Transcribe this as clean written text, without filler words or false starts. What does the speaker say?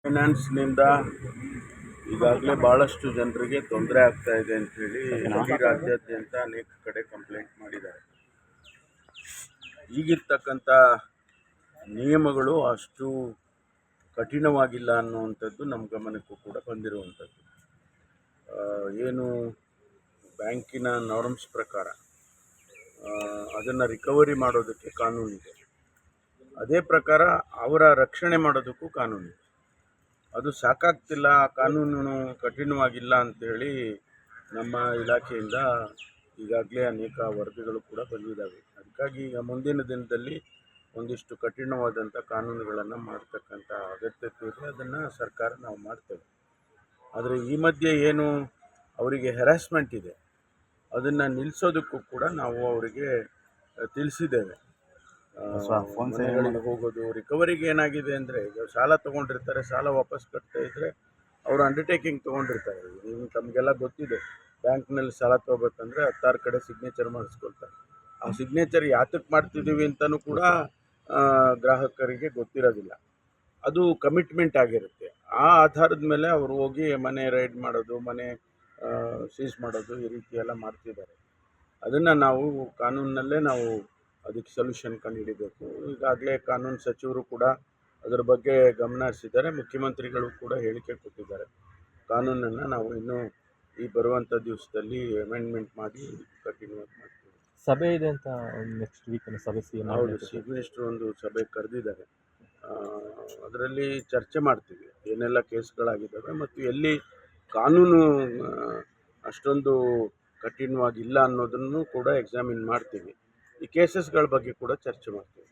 ಫೈನಾನ್ಸ್ನಿಂದ ಈಗಾಗಲೇ ಭಾಳಷ್ಟು ಜನರಿಗೆ ತೊಂದರೆ ಆಗ್ತಾ ಇದೆ ಅಂಥೇಳಿ ಇಡೀ ರಾಜ್ಯಾದ್ಯಂತ ಅನೇಕ ಕಡೆ ಕಂಪ್ಲೇಂಟ್ ಮಾಡಿದ್ದಾರೆ. ಈಗಿರ್ತಕ್ಕಂಥ ನಿಯಮಗಳು ಅಷ್ಟು ಕಠಿಣವಾಗಿಲ್ಲ ಅನ್ನುವಂಥದ್ದು ನಮ್ಮ ಗಮನಕ್ಕೂ ಕೂಡ ಬಂದಿರುವಂಥದ್ದು. ಏನು ಬ್ಯಾಂಕಿನ ನಾರ್ಮ್ಸ್ ಪ್ರಕಾರ ಅದನ್ನು ರಿಕವರಿ ಮಾಡೋದಕ್ಕೆ ಕಾನೂನಿದೆ, ಅದೇ ಪ್ರಕಾರ ಅವರ ರಕ್ಷಣೆ ಮಾಡೋದಕ್ಕೂ ಕಾನೂನಿದೆ. ಅದು ಸಾಕಾಗ್ತಿಲ್ಲ, ಆ ಕಾನೂನು ಕಠಿಣವಾಗಿಲ್ಲ ಅಂಥೇಳಿ ನಮ್ಮ ಇಲಾಖೆಯಿಂದ ಈಗಾಗಲೇ ಅನೇಕ ವರದಿಗಳು ಕೂಡ ಬಂದಿದ್ದಾವೆ. ಅದಕ್ಕಾಗಿ ಈಗ ಮುಂದಿನ ದಿನದಲ್ಲಿ ಒಂದಿಷ್ಟು ಕಠಿಣವಾದಂಥ ಕಾನೂನುಗಳನ್ನು ಮಾಡ್ತಕ್ಕಂಥ ಅಗತ್ಯತೆ ಇದೆ. ಅದನ್ನು ಸರ್ಕಾರ ನಾವು ಮಾಡ್ತೇವೆ. ಆದರೆ ಈ ಮಧ್ಯೆ ಏನು ಅವರಿಗೆ ಹೆರಾಸ್ಮೆಂಟ್ ಇದೆ ಅದನ್ನು ನಿಲ್ಲಿಸೋದಕ್ಕೂ ಕೂಡ ನಾವು ಅವರಿಗೆ ತಿಳಿಸಿದ್ದೇವೆ. ಮನೆಗಳಿಗೆ ಹೋಗೋದು, ರಿಕವರಿಗೆ ಏನಾಗಿದೆ ಅಂದರೆ, ಈಗ ಸಾಲ ತೊಗೊಂಡಿರ್ತಾರೆ, ಸಾಲ ವಾಪಸ್ ಕಟ್ತಾ ಇದ್ದರೆ ಅವರು ಅಂಡರ್ಟೇಕಿಂಗ್ ತೊಗೊಂಡಿರ್ತಾರೆ. ಈಗ ತಮಗೆಲ್ಲ ಗೊತ್ತಿದೆ, ಬ್ಯಾಂಕ್ನಲ್ಲಿ ಸಾಲ ತೊಗೋಬೇಕಂದ್ರೆ 16 ಕಡೆ ಸಿಗ್ನೇಚರ್ ಮಾಡಿಸ್ಕೊಳ್ತಾರೆ. ಆ ಸಿಗ್ನೇಚರ್ ಯಾತಕ್ಕೆ ಮಾಡ್ತಿದ್ದೀವಿ ಅಂತಲೂ ಕೂಡ ಗ್ರಾಹಕರಿಗೆ ಗೊತ್ತಿರೋದಿಲ್ಲ. ಅದು ಕಮಿಟ್ಮೆಂಟ್ ಆಗಿರುತ್ತೆ. ಆ ಆಧಾರದ ಮೇಲೆ ಅವರು ಹೋಗಿ ಮನೆ ರೈಡ್ ಮಾಡೋದು, ಮನೆ ಸೀಸ್ ಮಾಡೋದು, ಈ ರೀತಿ ಎಲ್ಲ ಮಾಡ್ತಿದ್ದಾರೆ. ಅದನ್ನು ನಾವು ಕಾನೂನಿನಲ್ಲೇ ನಾವು ಅದಕ್ಕೆ ಸೊಲ್ಯೂಷನ್ ಕಂಡುಹಿಡಿಬೇಕು. ಈಗಾಗಲೇ ಕಾನೂನು ಸಚಿವರು ಕೂಡ ಅದರ ಬಗ್ಗೆ ಗಮನ ಹರಿಸಿದ್ದಾರೆ. ಮುಖ್ಯಮಂತ್ರಿಗಳು ಕೂಡ ಹೇಳಿಕೆ ಕೊಟ್ಟಿದ್ದಾರೆ. ಕಾನೂನನ್ನು ನಾವು ಇನ್ನೂ ಈ ಬರುವಂಥ ದಿವಸದಲ್ಲಿ ಅಮೆಂಡ್ಮೆಂಟ್ ಮಾಡಿ ಕಠಿಣವಾಗಿ ಮಾಡ್ತೀವಿ. ಸಭೆ ಇದೆ ಅಂತ ನೆಕ್ಸ್ಟ್ ವೀಕ್ ಸಭೆ ಹೌದು, ಚೀಫ್ ಮಿನಿಸ್ಟರ್ ಒಂದು ಸಭೆ ಕರೆದಿದ್ದಾರೆ. ಅದರಲ್ಲಿ ಚರ್ಚೆ ಮಾಡ್ತೀವಿ ಏನೆಲ್ಲ ಕೇಸ್ಗಳಾಗಿದ್ದಾವೆ ಮತ್ತು ಎಲ್ಲಿ ಕಾನೂನು ಅಷ್ಟೊಂದು ಕಠಿಣವಾಗಿಲ್ಲ ಅನ್ನೋದನ್ನು ಕೂಡ ಎಕ್ಸಾಮಿನ್ ಮಾಡ್ತೀವಿ. ಈ ಕೇಸಸ್ಗಳ ಬಗ್ಗೆ ಕೂಡ ಚರ್ಚೆ ಮಾಡ್ತೀವಿ.